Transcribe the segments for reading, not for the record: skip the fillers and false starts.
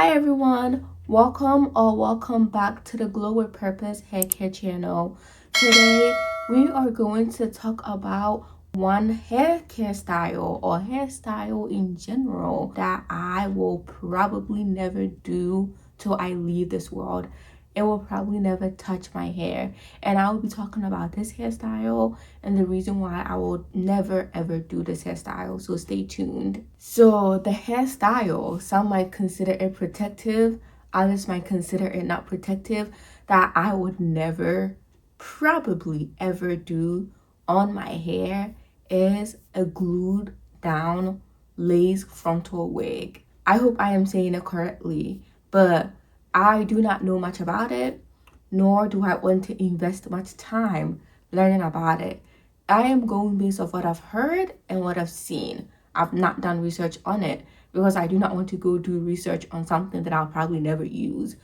Hi everyone, welcome back to the Glow with Purpose Hair Care channel. Today we are going to talk about one hair care style or hairstyle in general that I will probably never do till I leave this world. It will probably never touch my hair, and I will be talking about this hairstyle and the reason why I will never ever do this hairstyle, so stay tuned. So the hairstyle, some might consider it protective, others might consider it not protective, that I would never probably ever do on my hair is a glued down lace frontal wig. I hope I am saying it correctly, but I do not know much about it, nor do I want to invest much time learning about it. I am going based off what I've heard and what I've seen. I've not done research on it because I do not want to go do research on something that I'll probably never use.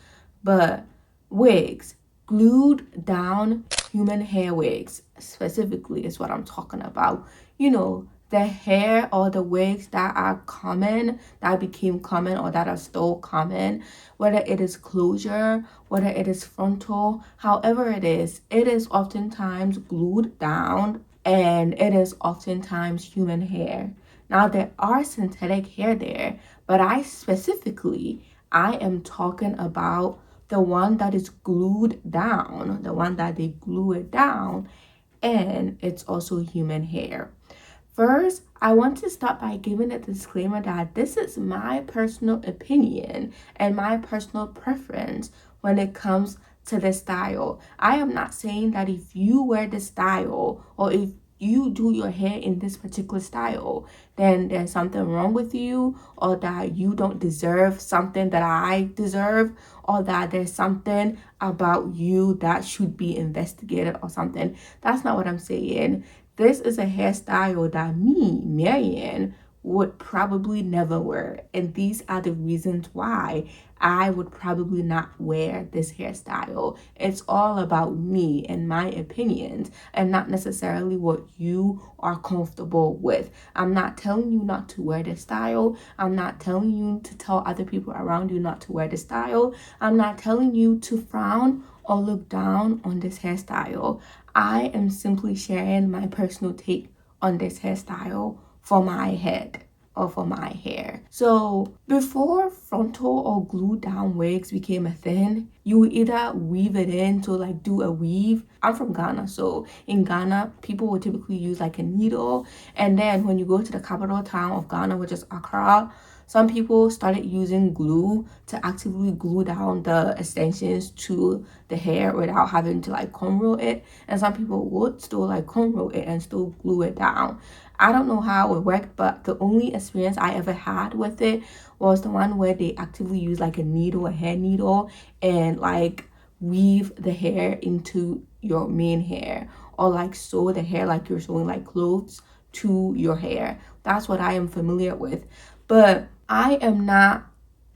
But wigs, glued down human hair wigs specifically is what I'm talking about. You know, the hair or the wigs that are common, that became common or that are still common, whether it is closure, whether it is frontal, however it is oftentimes glued down and it is oftentimes human hair. Now there are synthetic hair there, but I am talking about the one that is glued down, the one that they glue it down, and it's also human hair. First, I want to start by giving a disclaimer that this is my personal opinion and my personal preference when it comes to this style. I am not saying that if you wear this style or if you do your hair in this particular style, then there's something wrong with you, or that you don't deserve something that I deserve, or that there's something about you that should be investigated or something. That's not what I'm saying. This is a hairstyle that me, Marian, would probably never wear. And these are the reasons why I would probably not wear this hairstyle. It's all about me and my opinions and not necessarily what you are comfortable with. I'm not telling you not to wear this style. I'm not telling you to tell other people around you not to wear this style. I'm not telling you to frown or look down on this hairstyle. I am simply sharing my personal take on this hairstyle for my head or for my hair. So before frontal or glue down wigs became a thing, you would either weave it in to like do a weave. I'm from Ghana, so in Ghana people would typically use like a needle, and then when you go to the capital town of Ghana, which is Accra, some people started using glue to actively glue down the extensions to the hair without having to like comb roll it, and some people would still like comb roll it and still glue it down. I don't know how it worked, but the only experience I ever had with it was the one where they actively use like a needle, a hair needle, and like weave the hair into your main hair, or like sew the hair like you're sewing like clothes to your hair. That's what I am familiar with, but I am not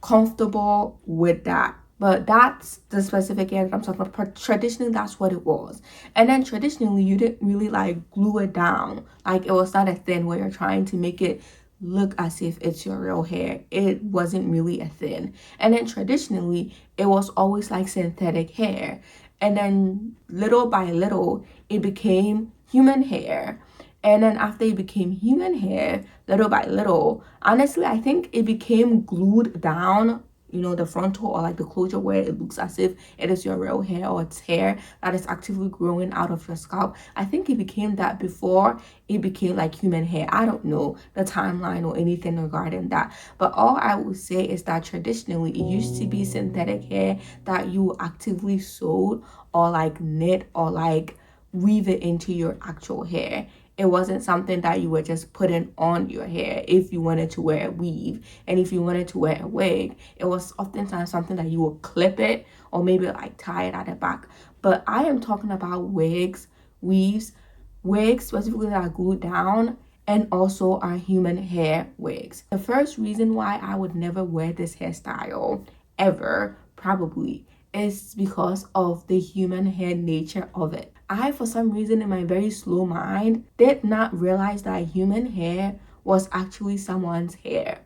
comfortable with that. But that's the specific hair that I'm talking about. Traditionally, that's what it was. And then traditionally, you didn't really like glue it down. Like it was not a thing where you're trying to make it look as if it's your real hair. It wasn't really a thing. And then traditionally, it was always like synthetic hair. And then little by little, it became human hair. And then after it became human hair, little by little, honestly, I think it became glued down, you know, the frontal or like the closure where it looks as if it is your real hair or it's hair that is actively growing out of your scalp. I think it became that before it became like human hair. I don't know the timeline or anything regarding that, but all I would say is that traditionally it used to be synthetic hair that you actively sewed or like knit or like weave it into your actual hair. It wasn't something that you were just putting on your hair if you wanted to wear a weave. And if you wanted to wear a wig, it was oftentimes something that you would clip it or maybe like tie it at the back. But I am talking about wigs, weaves, wigs specifically that are glued down, and also our human hair wigs. The first reason why I would never wear this hairstyle ever, probably, is because of the human hair nature of it. I, for some reason, in my very slow mind, did not realize that human hair was actually someone's hair.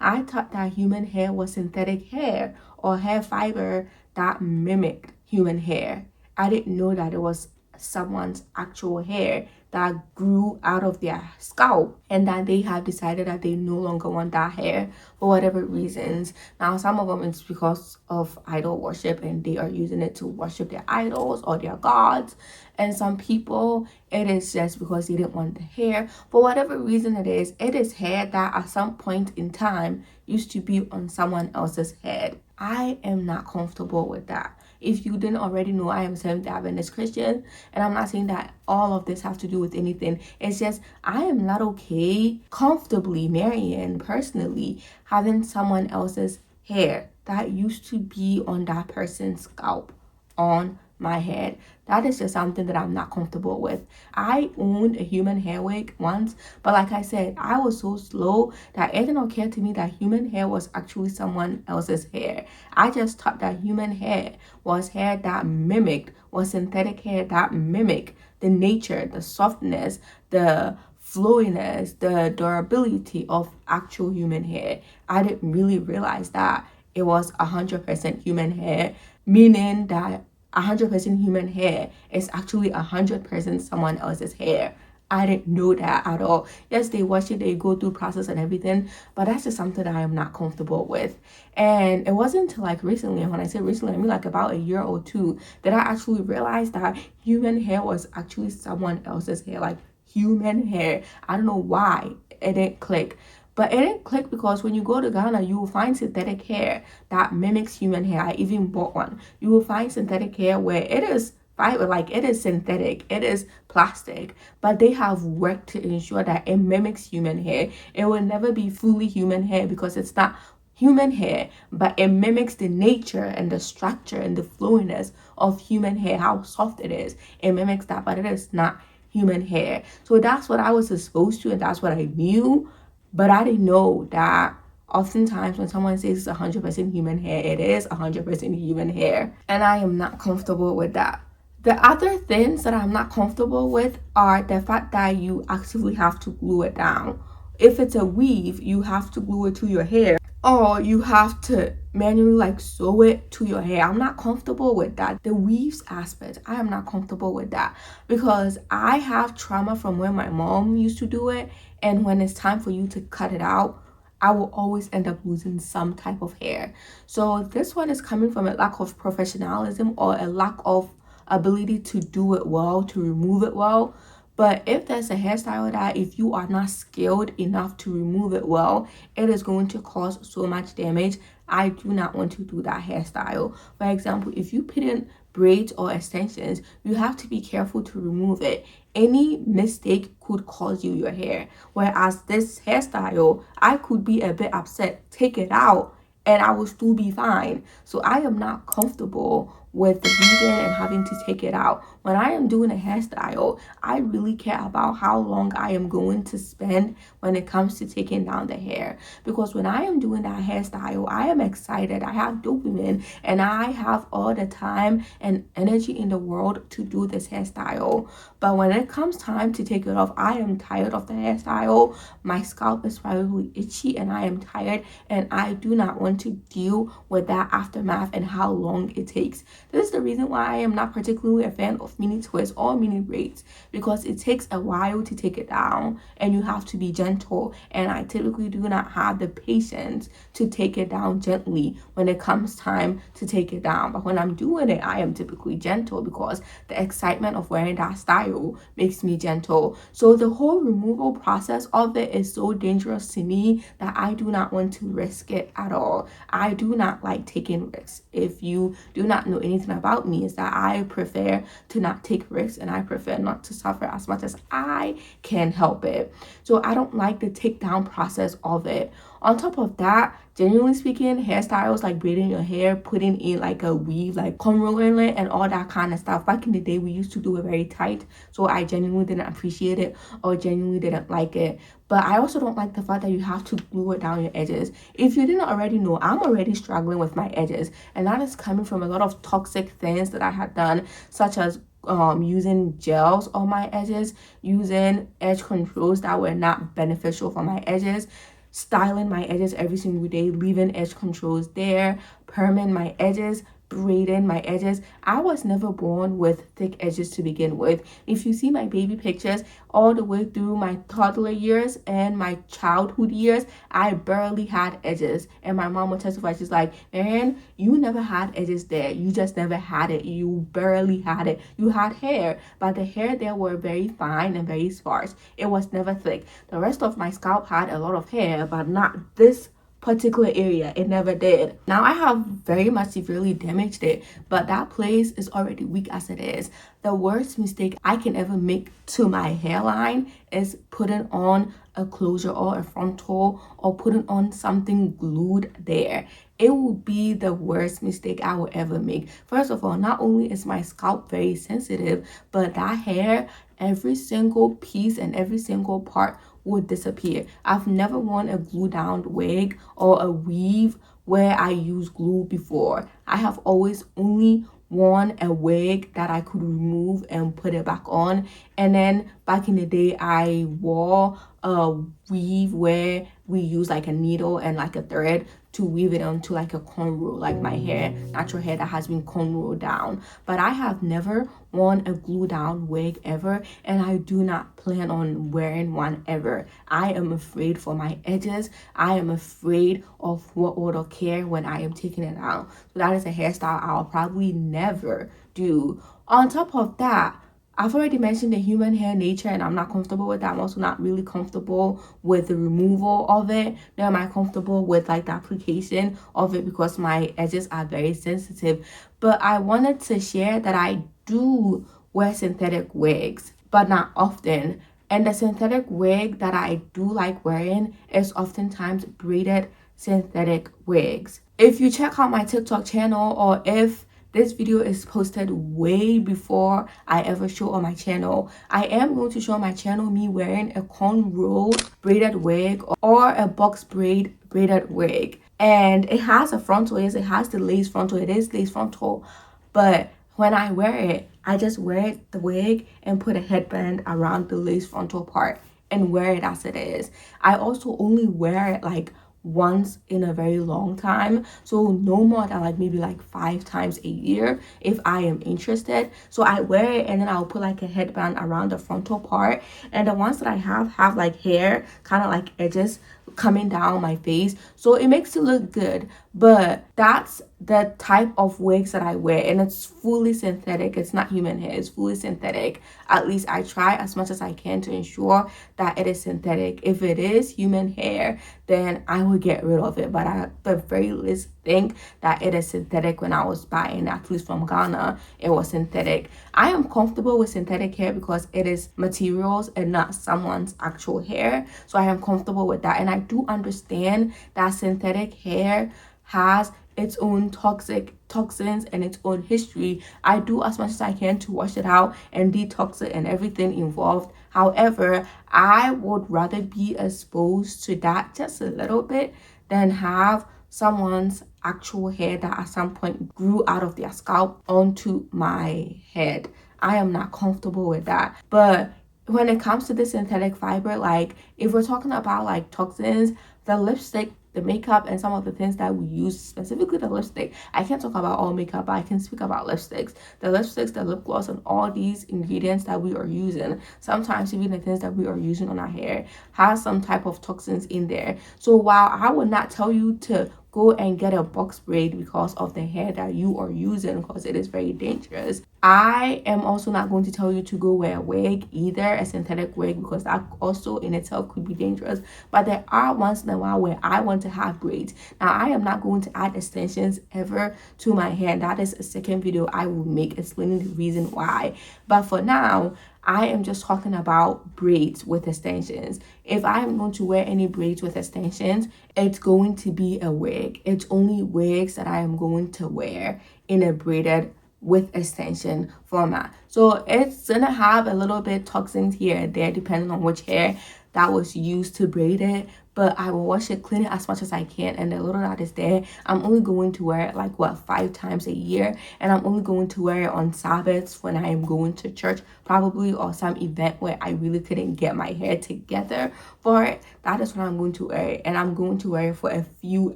I thought that human hair was synthetic hair or hair fiber that mimicked human hair. I didn't know that it was someone's actual hair that grew out of their scalp and that they have decided that they no longer want that hair for whatever reasons. Now, some of them it's because of idol worship and they are using it to worship their idols or their gods. And some people, it is just because they didn't want the hair. For whatever reason it is hair that at some point in time used to be on someone else's head. I am not comfortable with that. If you didn't already know, I am Seventh-day Adventist Christian, and I'm not saying that all of this has to do with anything. It's just I am not okay comfortably, Marian, personally, having someone else's hair that used to be on that person's scalp on my head. That is just something that I'm not comfortable with. I owned a human hair wig once, but like I said, I was so slow that it didn't occur to me that human hair was actually someone else's hair. I just thought that human hair was hair that mimicked, was synthetic hair that mimicked the nature, the softness, the flowiness, the durability of actual human hair. I didn't really realize that it was 100% human hair, meaning that 100% human hair is actually 100% someone else's hair. I didn't know that at all. Yes, they wash it, they go through process and everything, but that's just something that I am not comfortable with. And it wasn't until like recently, and when I say recently, I mean like about a year or two, that I actually realized that human hair was actually someone else's hair, like human hair. I don't know why it didn't click. But it didn't click because when you go to Ghana, you will find synthetic hair that mimics human hair. I even bought one. You will find synthetic hair where it is fiber, like it is synthetic, it is plastic, but they have worked to ensure that it mimics human hair. It will never be fully human hair because it's not human hair, but it mimics the nature and the structure and the flowiness of human hair, how soft it is. It mimics that, but it is not human hair. So that's what I was exposed to and that's what I knew. But I didn't know that oftentimes when someone says it's 100% human hair, it is 100% human hair. And I am not comfortable with that. The other things that I'm not comfortable with are the fact that you actively have to glue it down. If it's a weave, you have to glue it to your hair, or you have to manually like sew it to your hair. I'm not comfortable with that. The weaves aspect, I am not comfortable with that because I have trauma from when my mom used to do it, and when it's time for you to cut it out, I will always end up losing some type of hair. So this one is coming from a lack of professionalism or a lack of ability to do it well, to remove it well. But if there's a hairstyle that if you are not skilled enough to remove it well, it is going to cause so much damage. I do not want to do that hairstyle. For example, if you put in braids or extensions, you have to be careful to remove it. Any mistake could cause you your hair. Whereas this hairstyle, I could be a bit upset, take it out, and I will still be fine. So I am not comfortable with the weaving and having to take it out. When I am doing a hairstyle, I really care about how long I am going to spend when it comes to taking down the hair. Because when I am doing that hairstyle, I am excited. I have dopamine and I have all the time and energy in the world to do this hairstyle. But when it comes time to take it off, I am tired of the hairstyle. My scalp is probably itchy and I am tired, and I do not want to deal with that aftermath and how long it takes. This is the reason why I am not particularly a fan of mini twists or mini braids, because it takes a while to take it down and you have to be gentle, and I typically do not have the patience to take it down gently when it comes time to take it down. But when I'm doing it, I am typically gentle because the excitement of wearing that style makes me gentle. So the whole removal process of it is so dangerous to me that I do not want to risk it at all. I do not like taking risks. If you do not know anything about me, is that I prefer to not take risks and I prefer not to suffer as much as I can help it. So I don't like the takedown process of it. On top of that, genuinely speaking, hairstyles like braiding your hair, putting in like a weave, like cornrow in it and all that kind of stuff. Back in the day, we used to do it very tight. So I genuinely didn't appreciate it or genuinely didn't like it. But I also don't like the fact that you have to glue it down your edges. If you didn't already know, I'm already struggling with my edges. And that is coming from a lot of toxic things that I had done, such as using gels on my edges, using edge controls that were not beneficial for my edges. styling my edges every single day, leaving edge controls there, perming my edges, braiding my edges. I was never born with thick edges to begin with. If you see my baby pictures, all the way through my toddler years and my childhood years, I barely had edges. And my mom would testify, she's like, "Marianne, you never had edges there. You just never had it. You barely had it. You had hair, but the hair there were very fine and very sparse. It was never thick. The rest of my scalp had a lot of hair, but not this particular area. It never did. Now I have very much severely damaged it, but that place is already weak as it is. The worst mistake I can ever make to my hairline is putting on a closure or a frontal or putting on something glued there. It will be the worst mistake I will ever make. First of all, not only is my scalp very sensitive, but that hair, every single piece and every single part would disappear. I've never worn a glue down wig or a weave where I used glue before. I have always only worn a wig that I could remove and put it back on. And then back in the day, I wore a weave where we use like a needle and like a thread to weave it onto like a cornrow, like my hair, natural hair that has been cornrow down. But I have never worn a glue down wig ever, and I do not plan on wearing one ever. I am afraid for my edges. I am afraid of what would occur when I am taking it out. So that is a hairstyle I'll probably never do. On top of that, I've already mentioned the human hair nature, and I'm not comfortable with that. I'm also not really comfortable with the removal of it. Nor am I comfortable with like the application of it because my edges are very sensitive. But I wanted to share that I do wear synthetic wigs, but not often. And the synthetic wig that I do like wearing is oftentimes braided synthetic wigs. If you check out my TikTok channel, or if this video is posted way before I ever show on my channel, I am going to show on my channel me wearing a cornrow braided wig or a box braid braided wig. And it has a frontal, yes, it has the lace frontal, it is lace frontal. But when I wear it, I just wear the wig and put a headband around the lace frontal part and wear it as it is. I also only wear it like once in a very long time, so no more than like maybe like 5 times a year if I am interested. So I wear it and then I'll put like a headband around the frontal part, and the ones that I have like hair, kind of like edges coming down my face, so it makes it look good. But that's the type of wigs that I wear, and it's fully synthetic. It's not human hair, it's fully synthetic. At least I try as much as I can to ensure that it is synthetic. If it is human hair, then I will get rid of it, but I at the very least think that it is synthetic. When I was buying, at least from Ghana, it was synthetic. I am comfortable with synthetic hair because it is materials and not someone's actual hair, so I am comfortable with that. And I do understand that synthetic hair has its own toxins and its own history. I do as much as I can to wash it out and detox it and everything involved. However, I would rather be exposed to that just a little bit than have someone's actual hair that at some point grew out of their scalp onto my head. I am not comfortable with that. But when it comes to the synthetic fiber, like if we're talking about like toxins, the lipstick, the makeup, and some of the things that we use, specifically the lipstick. I can't talk about all makeup, but I can speak about lipsticks. The lipsticks, the lip gloss, and all these ingredients that we are using, sometimes even the things that we are using on our hair, has some type of toxins in there. So while I would not tell you to go and get a box braid because of the hair that you are using, because it is very dangerous, I am also not going to tell you to go wear a wig either, a synthetic wig, because that also in itself could be dangerous. But there are once in a while where I want to have braids. Now, I am not going to add extensions ever to my hair. That is a second video I will make explaining the reason why. But for now, I am just talking about braids with extensions. If I am going to wear any braids with extensions, it's going to be a wig. It's only wigs that I am going to wear in a braided with extension format. So it's gonna have a little bit toxins here and there depending on which hair that was used to braid it, but I will wash it, clean it as much as I can, and the little that is there, I'm only going to wear it like 5 times a year, and I'm only going to wear it on Sabbaths when I am going to church probably, or some event where I really couldn't get my hair together for it. That is when I'm going to wear it, and I'm going to wear it for a few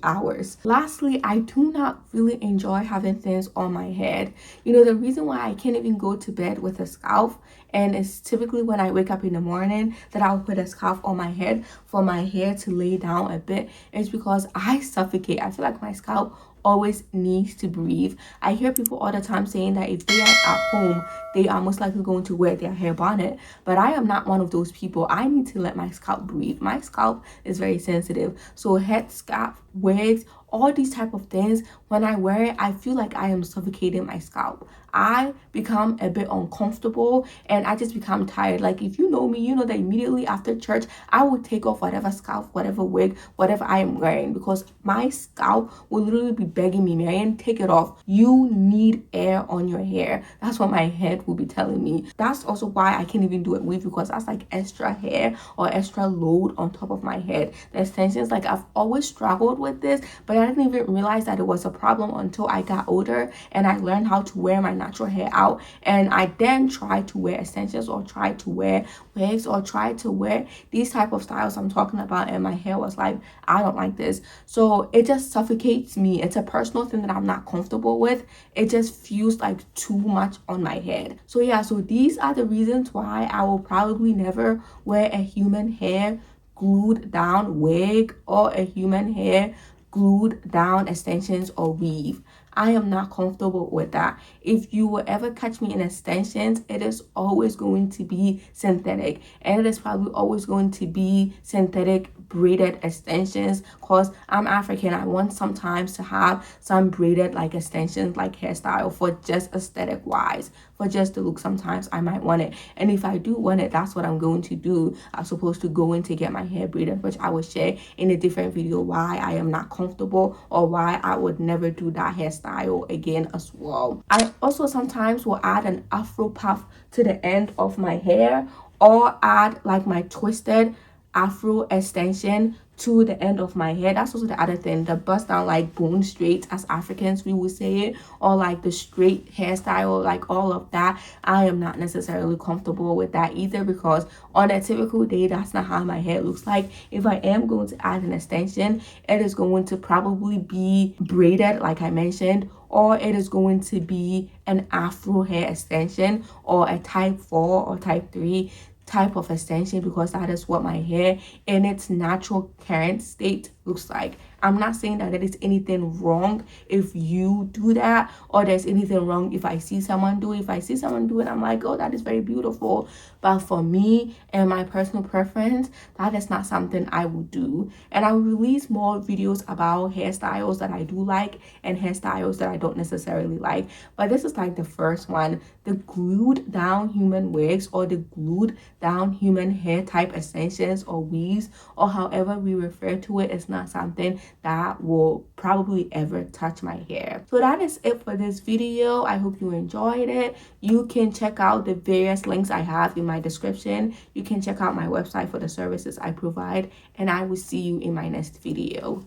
hours. Lastly, I do not really enjoy having things on my head. The reason why I can't even go to bed with a scarf, and it's typically when I wake up in the morning that I'll put a scarf on my head for my hair to lay down a bit, is because I suffocate. I feel like my scalp always needs to breathe. I hear people all the time saying that if they are at home, they are most likely going to wear their hair bonnet, but I am not one of those people. I need to let my scalp breathe. My scalp is very sensitive, so head scarf, wigs, all these type of things, when I wear it, I feel like I am suffocating my scalp. I become a bit uncomfortable, and I just become tired. Like, if you know me, you know that immediately after church, I will take off whatever scarf, whatever wig, whatever I am wearing, because my scalp will literally be begging me, Marianne, take it off. You need air on your hair. That's what my head will be telling me. That's also why I can't even do it weave, because that's like extra hair or extra load on top of my head. The extensions, like, I've always struggled with this, but I didn't even realize that it was a problem until I got older and I learned how to wear my natural hair out, and I then tried to wear extensions or tried to wear wigs or tried to wear these type of styles I'm talking about, and my hair was like, I don't like this. So it just suffocates me. It's a personal thing that I'm not comfortable with. It just feels like too much on my head. So yeah, so these are the reasons why I will probably never wear a human hair glued down wig or a human hair glued down extensions or weave. I am not comfortable with that. If you will ever catch me in extensions, it is always going to be synthetic, and it is probably always going to be synthetic braided extensions, because I'm African. I want sometimes to have some braided like extensions, like hairstyle, for just aesthetic wise, for just the look. Sometimes I might want it, and if I do want it, that's what I'm going to do. I'm supposed to go in to get my hair braided, which I will share in a different video why I am not comfortable or why I would never do that hairstyle again as well. I also sometimes will add an afro puff to the end of my hair, or add like my twisted afro extension to the end of my hair. That's also the other thing, the bust down, like bone straight, as Africans we would say it, or like the straight hairstyle, like all of that. I am not necessarily comfortable with that either, because on a typical day, that's not how my hair looks like. If I am going to add an extension, it is going to probably be braided, like I mentioned, or it is going to be an afro hair extension, or a type 4 or type 3 type of extension, because that is what my hair in its natural current state looks like. I'm not saying that there is anything wrong if you do that, or there's anything wrong if I see someone do it. If I see someone do it, I'm like, oh, that is very beautiful. But for me and my personal preference, that is not something I would do. And I will release more videos about hairstyles that I do like and hairstyles that I don't necessarily like. But this is like the first one. The glued down human wigs, or the glued down human hair type extensions or weaves, or however we refer to it, is not something that will probably ever touch my hair. So that is it for this video. I hope you enjoyed it. You can check out the various links I have in my description. You can check out my website for the services I provide, and I will see you in my next video.